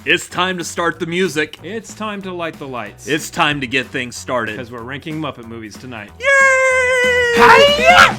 It's time to start the music. It's time to light the lights. It's time to get things started. Because we're ranking Muppet movies tonight. Yay! Hi-ya!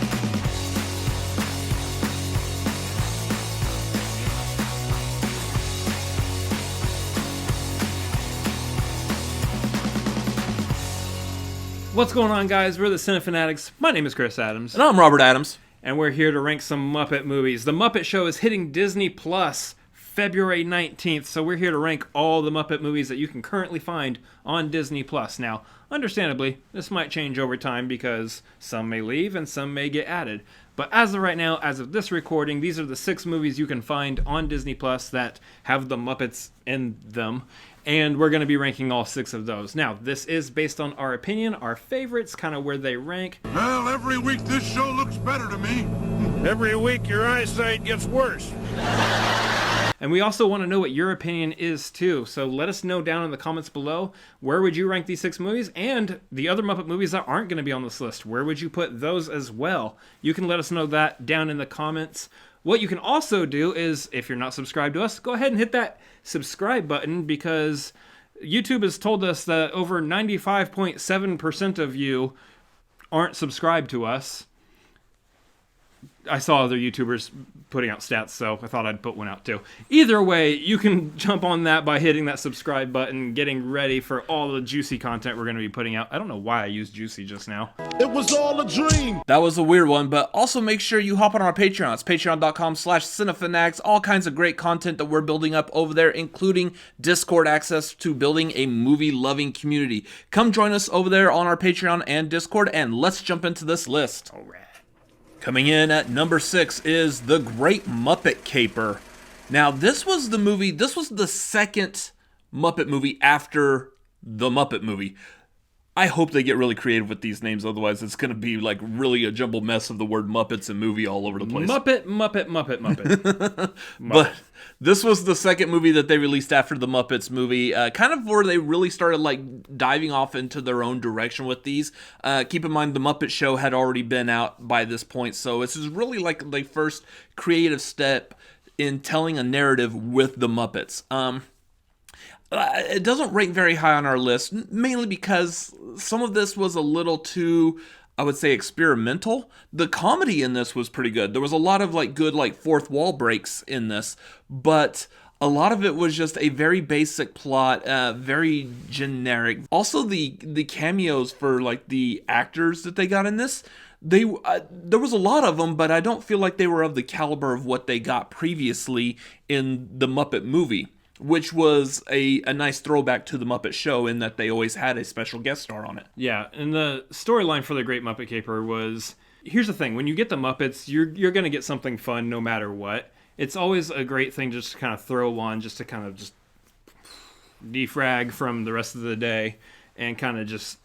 What's going on, guys? We're the Cinefanatics. My name is Chris Adams. And I'm Robert Adams. And we're here to rank some Muppet movies. The Muppet Show is hitting Disney Plus February 19th, so we're here to rank all the Muppet movies that you can currently find on Disney Plus. Now, understandably, this might change over time because some may leave and some may get added. But as of right now, as of this recording, these are the 6 movies you can find on Disney Plus that have the Muppets in them. And we're going to be ranking all 6 of those. Now, this is based on our opinion, our favorites, kind of where they rank. Well, every week this show looks better to me. Every week your eyesight gets worse. And we also want to know what your opinion is, too. So let us know down in the comments below, where would you rank these 6 movies? And the other Muppet movies that aren't going to be on this list, where would you put those as well? You can let us know that down in the comments. What you can also do is, if you're not subscribed to us, go ahead and hit that subscribe button, because YouTube has told us that over 95.7% of you aren't subscribed to us. I saw other YouTubers putting out stats, so I thought I'd put one out too. Either way, you can jump on that by hitting that subscribe button, getting ready for all the juicy content we're going to be putting out. I don't know why I used juicy just now. It was all a dream. That was a weird one, but also make sure you hop on our Patreon. It's patreon.com/Cinefanatics. All kinds of great content that we're building up over there, including Discord access to building a movie-loving community. Come join us over there on our Patreon and Discord, and let's jump into this list. All right. Coming in at number 6 is The Great Muppet Caper. Now, this was the second Muppet movie after The Muppet Movie. I hope they get really creative with these names, otherwise it's going to be like really a jumbled mess of the word Muppets and movie all over the place. Muppet. But this was the second movie that they released after the Muppets movie, kind of where they really started like diving off into their own direction with these. Keep in mind the Muppet Show had already been out by this point, so this is really like the first creative step in telling a narrative with the Muppets. It doesn't rank very high on our list, mainly because some of this was a little too, I would say, experimental. The comedy in this was pretty good. There was a lot of like good like fourth wall breaks in this, but a lot of it was just a very basic plot, very generic. Also, the cameos for like the actors that they got in this, there was a lot of them, but I don't feel like they were of the caliber of what they got previously in the Muppet Movie, which was a nice throwback to the Muppet Show in that they always had a special guest star on it. Yeah, and the storyline for The Great Muppet Caper was, here's the thing, when you get the Muppets, you're going to get something fun no matter what. It's always a great thing just to kind of throw on, just to kind of just defrag from the rest of the day and kind of just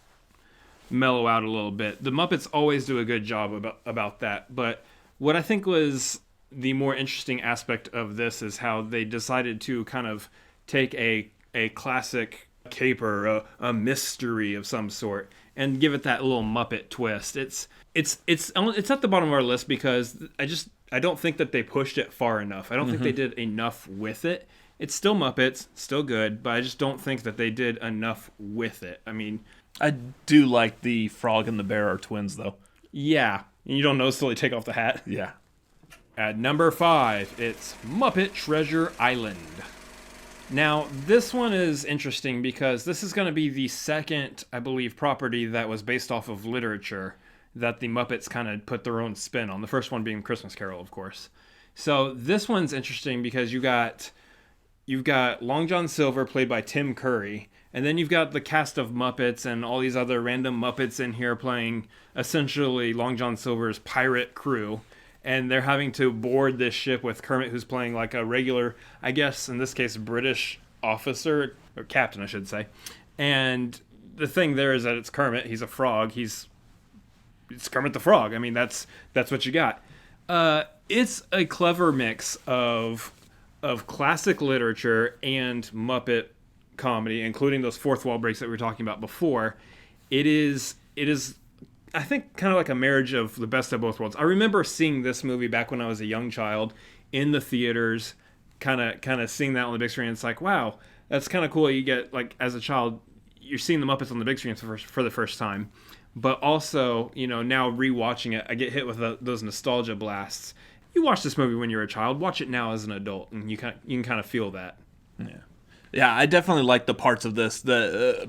mellow out a little bit. The Muppets always do a good job about that, but what I think was the more interesting aspect of this is how they decided to kind of take a classic caper, a mystery of some sort, and give it that little Muppet twist. It's at the bottom of our list because I don't think that they pushed it far enough. I don't think they did enough with it. It's still Muppets, still good, but I just don't think that they did enough with it. I mean, I do like the frog and the bear are twins, though. Yeah, and you don't notice till they take off the hat. Yeah. At number 5, it's Muppet Treasure Island. Now, this one is interesting because this is going to be the second, I believe, property that was based off of literature that the Muppets kind of put their own spin on. The first one being Christmas Carol, of course. So this one's interesting because you've got Long John Silver, played by Tim Curry, and then you've got the cast of Muppets and all these other random Muppets in here playing essentially Long John Silver's pirate crew. And they're having to board this ship with Kermit, who's playing like a regular, I guess, in this case, British officer, or captain, I should say. And the thing there is that it's Kermit. He's a frog. It's Kermit the Frog. I mean, that's what you got. It's a clever mix of classic literature and Muppet comedy, including those fourth wall breaks that we were talking about before. It is I think kind of like a marriage of the best of both worlds. I remember seeing this movie back when I was a young child in the theaters, kind of seeing that on the big screen. It's like, wow, that's kind of cool. You get, like, as a child, you're seeing the Muppets on the big screen for the first time. But also, now rewatching it, I get hit with those nostalgia blasts. You watch this movie when you're a child, watch it now as an adult, and you can kind of feel that. Yeah, I definitely like the parts of this.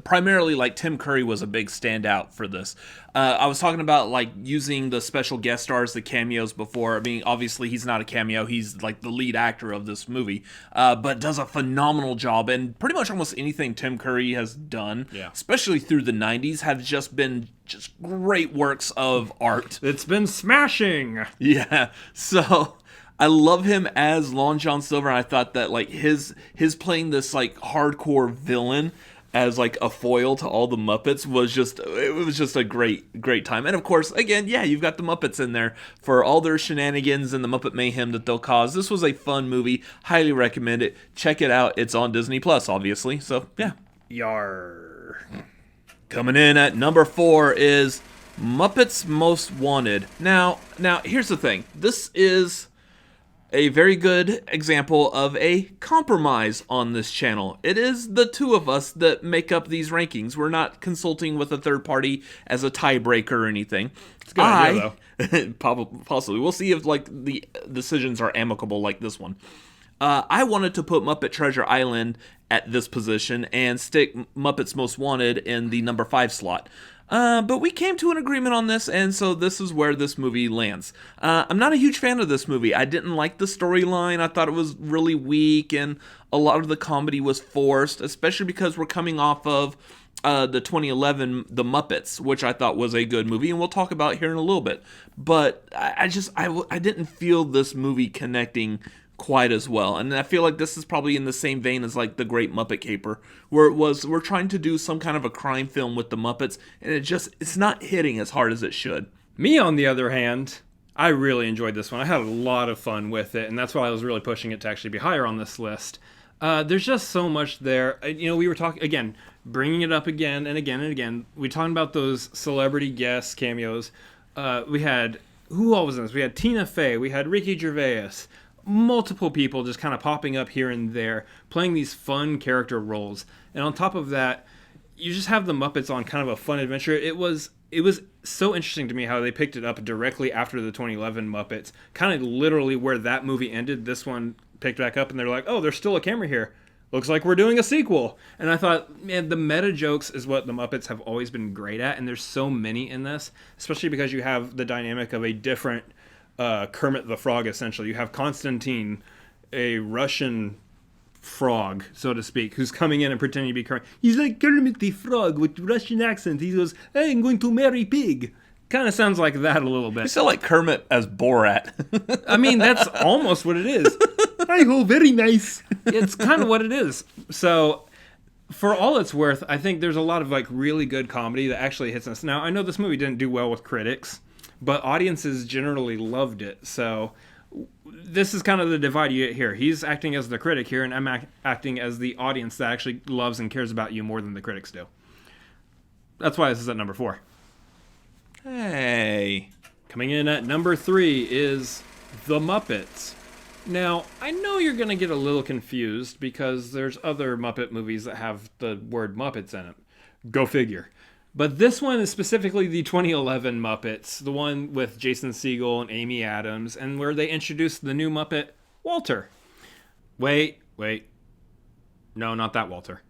Primarily, like, Tim Curry was a big standout for this. I was talking about, like, using the special guest stars, the cameos before. I mean, obviously, he's not a cameo. He's, like, the lead actor of this movie. But does a phenomenal job. And pretty much almost anything Tim Curry has done, especially through the 90s, have just been great works of art. It's been smashing! Yeah, so I love him as Long John Silver, and I thought that, like, his playing this, like, hardcore villain as, like, a foil to all the Muppets was just a great time. And of course, again, you've got the Muppets in there for all their shenanigans and the Muppet mayhem that they'll cause. This was a fun movie. Highly recommend it. Check it out. It's on Disney Plus, obviously. So yeah. Yar. Coming in at number 4 is Muppets Most Wanted. Now here's the thing. This is a very good example of a compromise on this channel. It is the two of us that make up these rankings. We're not consulting with a third party as a tiebreaker or anything. It's a good idea, though. Possibly. We'll see if, like, the decisions are amicable like this one. I wanted to put Muppet Treasure Island at this position and stick Muppets Most Wanted in the number 5 slot. But we came to an agreement on this, and so this is where this movie lands. I'm not a huge fan of this movie. I didn't like the storyline. I thought it was really weak, and a lot of the comedy was forced, especially because we're coming off of the 2011 The Muppets, which I thought was a good movie, and we'll talk about here in a little bit. But I didn't feel this movie connecting quite as well, and I feel like this is probably in the same vein as, like, The Great Muppet Caper, where we're trying to do some kind of a crime film with the Muppets, and it's not hitting as hard as it should. Me, on the other hand, I really enjoyed this one. I had a lot of fun with it, and that's why I was really pushing it to actually be higher on this list. There's just so much there. We were talking, again, bringing it up again and again and again. We talking about those celebrity guest cameos. We had, who all was in this? We had Tina Fey, we had Ricky Gervais, multiple people just kind of popping up here and there, playing these fun character roles. And on top of that, you just have the Muppets on kind of a fun adventure. It was so interesting to me how they picked it up directly after the 2011 Muppets, kind of literally where that movie ended. This one picked back up, and they're like, oh, there's still a camera here. Looks like we're doing a sequel. And I thought, man, the meta jokes is what the Muppets have always been great at, and there's so many in this, especially because you have the dynamic of a different Kermit the Frog, essentially. You have Konstantin, a Russian frog, so to speak, who's coming in and pretending to be Kermit. He's like Kermit the Frog with Russian accent. He goes, hey, I'm going to marry pig. Kind of sounds like that a little bit. You sound like Kermit as Borat. I mean, that's almost what it is. Hi ho, very nice. It's kind of what it is. So, for all it's worth, I think there's a lot of, like, really good comedy that actually hits us. Now, I know this movie didn't do well with critics, but audiences generally loved it. So this is kind of the divide you get here. He's acting as the critic here, and I'm acting as the audience that actually loves and cares about you more than the critics do. That's why this is at number 4. Hey. Coming in at number 3 is The Muppets. Now, I know you're going to get a little confused because there's other Muppet movies that have the word Muppets in it. Go figure. But this one is specifically the 2011 Muppets, the one with Jason Segel and Amy Adams, and where they introduced the new Muppet, Walter. Wait. No, not that Walter.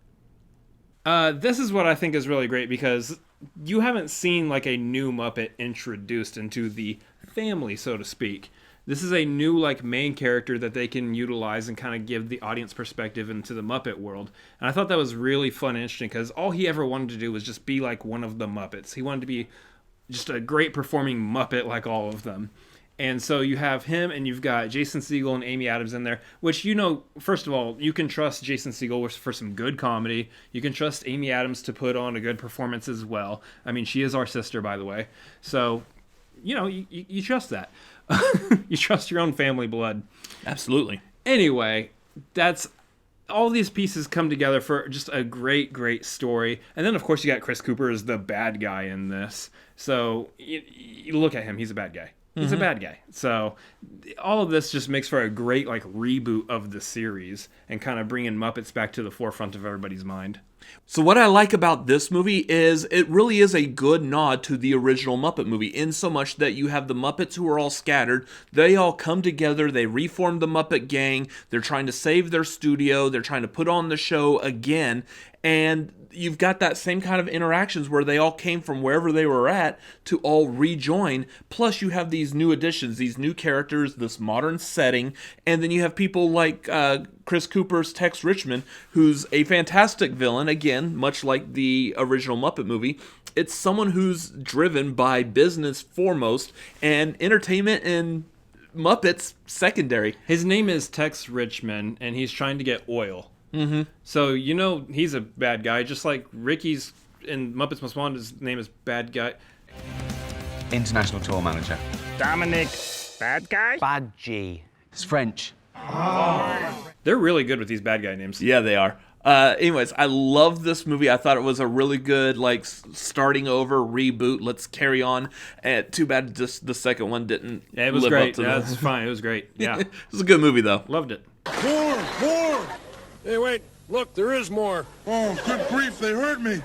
This is what I think is really great because you haven't seen, like, a new Muppet introduced into the family, so to speak. This is a new, like, main character that they can utilize and kind of give the audience perspective into the Muppet world. And I thought that was really fun and interesting because all he ever wanted to do was just be like one of the Muppets. He wanted to be just a great performing Muppet like all of them. And so you have him and you've got Jason Segel and Amy Adams in there, which, first of all, you can trust Jason Segel for some good comedy. You can trust Amy Adams to put on a good performance as well. I mean, she is our sister, by the way. So, you trust that. You trust your own family blood. Absolutely. Anyway, that's all these pieces come together for just a great story. And then, of course, you got Chris Cooper as the bad guy in this. So you look at him. He's a bad guy. He's a bad guy. So all of this just makes for a great like reboot of the series and kind of bringing Muppets back to the forefront of everybody's mind. So what I like about this movie is it really is a good nod to the original Muppet movie, in so much that you have the Muppets who are all scattered. They all come together. They reform the Muppet Gang. They're trying to save their studio. They're trying to put on the show again. And you've got that same kind of interactions where they all came from wherever they were at to all rejoin. Plus you have these new additions, these new characters, this modern setting. And then you have people like Chris Cooper's Tex Richmond, who's a fantastic villain. Again, much like the original Muppet movie. It's someone who's driven by business foremost and entertainment and Muppets secondary. His name is Tex Richmond, and he's trying to get oil. Mm-hmm. So, he's a bad guy, just like Ricky's in Muppets Most Wanted's name is Bad Guy. International tour manager. Dominic, bad guy? Bad G. It's French. They're really good with these bad guy names. Yeah, they are. Anyways, I love this movie. I thought it was a really good, starting over reboot. Let's carry on. Too bad just the second one didn't. Yeah, it was live great. Up to Yeah, it was fine. It was great. Yeah, it was a good movie though. Loved it. More! Hey, wait. Look, there is more. Oh, good grief, they heard me.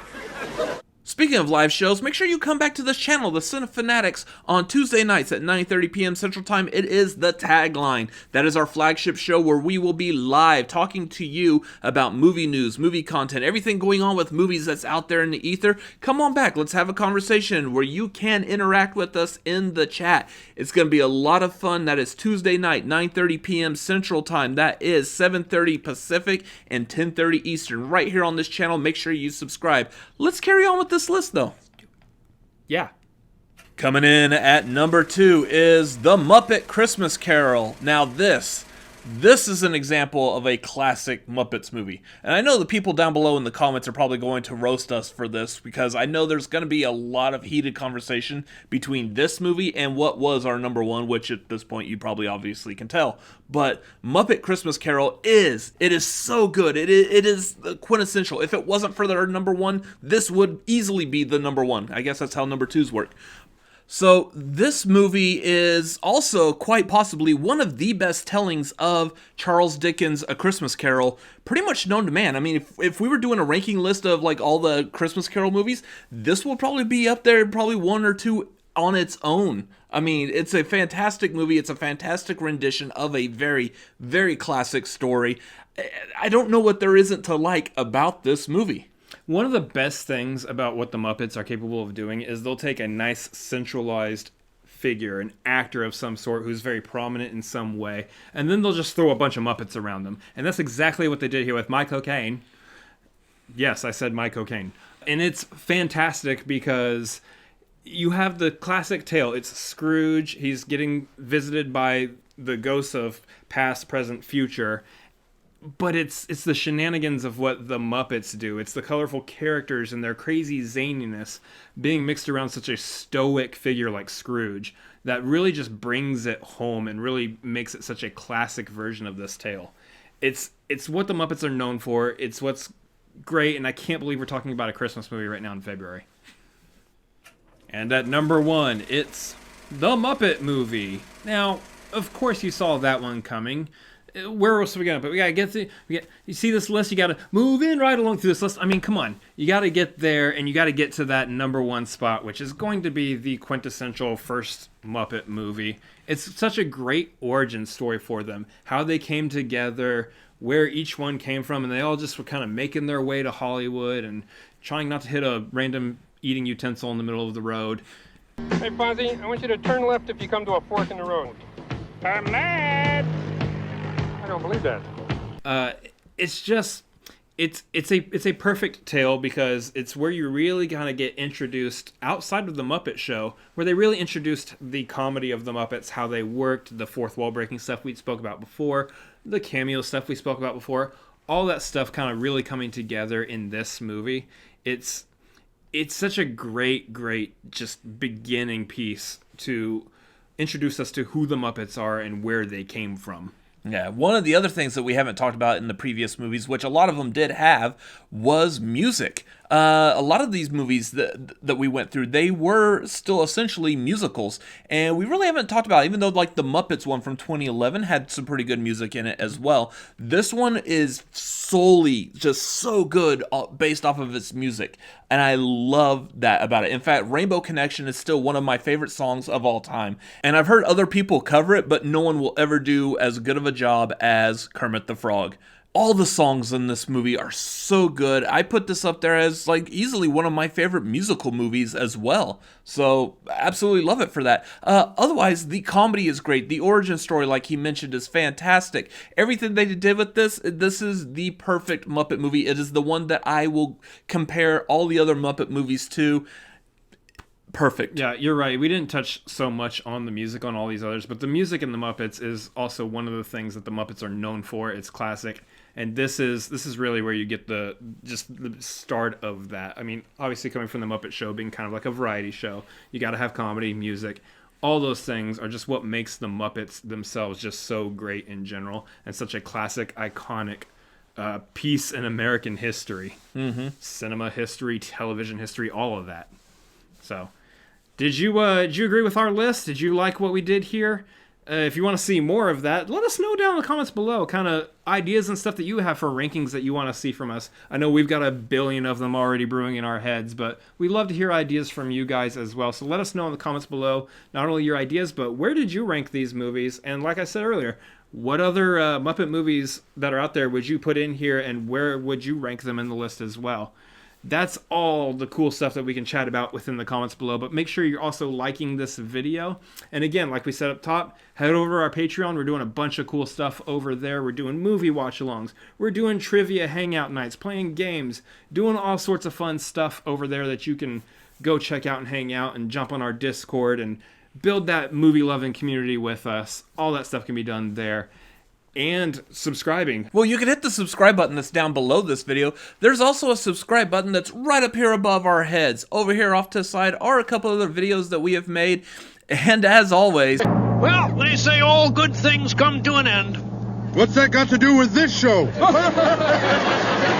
Speaking of live shows, make sure you come back to this channel, the Cinefanatics, on Tuesday nights at 9:30 p.m. Central Time. It is The Tagline. That is our flagship show where we will be live talking to you about movie news, movie content, everything going on with movies that's out there in the ether. Come on back. Let's have a conversation where you can interact with us in the chat. It's going to be a lot of fun. That is Tuesday night, 9:30 p.m. Central Time. That is 7:30 Pacific and 10:30 Eastern right here on this channel. Make sure you subscribe. Let's carry on with this list though. Yeah. Coming in at number 2 is The Muppet Christmas Carol. Now this is an example of a classic Muppets movie. And I know the people down below in the comments are probably going to roast us for this, because I know there's going to be a lot of heated conversation between this movie and what was our number 1, which at this point you probably obviously can tell. But Muppet Christmas Carol is so good. It is quintessential. If it wasn't for their number 1, this would easily be the number 1. I guess that's how number 2s work. So this movie is also quite possibly one of the best tellings of Charles Dickens' A Christmas Carol, pretty much known to man. I mean, if we were doing a ranking list of all the Christmas Carol movies, this will probably be up there, probably 1 or 2 on its own. I mean, it's a fantastic movie. It's a fantastic rendition of a very, very classic story. I don't know what there isn't to like about this movie. One of the best things about what the Muppets are capable of doing is they'll take a nice centralized figure, an actor of some sort who's very prominent in some way, and then they'll just throw a bunch of Muppets around them. And that's exactly what they did here with My Cocaine. Yes, I said My Cocaine. And it's fantastic because you have the classic tale. It's Scrooge. He's getting visited by the ghosts of past, present, future. But it's the shenanigans of what the Muppets do. It's the colorful characters and their crazy zaniness being mixed around such a stoic figure like Scrooge that really just brings it home and really makes it such a classic version of this tale. It's what the Muppets are known for. It's what's great, and I can't believe we're talking about a Christmas movie right now in February. And at number 1, it's The Muppet Movie. Now, of course you saw that one coming. Where else are we going to put? We got to get through. You see this list, you got to move in right along through this list. I mean, come on. You got to get there, and you got to get to that number 1 spot, which is going to be the quintessential first Muppet movie. It's such a great origin story for them. How they came together, where each one came from, and they all just were kind of making their way to Hollywood and trying not to hit a random eating utensil in the middle of the road. Hey, Fonzie, I want you to turn left if you come to a fork in the road. I'm mad. I don't believe that. It's just, it's a perfect tale because it's where you really kind of get introduced outside of the Muppet Show, where they really introduced the comedy of the Muppets, how they worked, the fourth wall breaking stuff we spoke about before, the cameo stuff we spoke about before, all that stuff kind of really coming together in this movie. It's such a great just beginning piece to introduce us to who the Muppets are and where they came from. Yeah, one of the other things that we haven't talked about in the previous movies, which a lot of them did have, was music. a lot of these movies that we went through, they were still essentially musicals, and we really haven't talked about, even though like the Muppets one from 2011 had some pretty good music in it as well. This one is solely just so good based off of its music, and I love that about it. In fact, Rainbow Connection is still one of my favorite songs of all time, and I've heard other people cover it, but no one will ever do as good of a job as Kermit the Frog. All the songs in this movie are so good. I put this up there as like easily one of my favorite musical movies as well. So absolutely love it for that. Otherwise, the comedy is great. The origin story, like he mentioned, is fantastic. Everything they did with this is the perfect Muppet movie. It is the one that I will compare all the other Muppet movies to. Perfect. Yeah, you're right. We didn't touch so much on the music on all these others, but the music in the Muppets is also one of the things that the Muppets are known for. It's classic, and this is really where you get the start of that. I mean, obviously coming from the Muppet Show being kind of like a variety show, you got to have comedy, music. All those things are just what makes the Muppets themselves just so great in general, and such a classic, iconic piece in American history, cinema history, television history, all of that. So. Did you agree with our list? Did you like what we did here? If you want to see more of that, let us know down in the comments below, kind of ideas and stuff that you have for rankings that you want to see from us. I know we've got a billion of them already brewing in our heads, but we love to hear ideas from you guys as well. So let us know in the comments below, not only your ideas, but where did you rank these movies? And like I said earlier, what other Muppet movies that are out there would you put in here, and where would you rank them in the list as well? That's all the cool stuff that we can chat about within the comments below, but make sure you're also liking this video. And again, like we said up top, head over to our Patreon. We're doing a bunch of cool stuff over there. We're doing movie watch-alongs. We're doing trivia hangout nights, playing games, doing all sorts of fun stuff over there that you can go check out and hang out and jump on our Discord and build that movie-loving community with us. All that stuff can be done there. And subscribing. Well, you can hit the subscribe button that's down below this video. There's also a subscribe button that's right up here above our heads. Over here off to the side are a couple other videos that we have made. And as always... Well, they say all good things come to an end. What's that got to do with this show?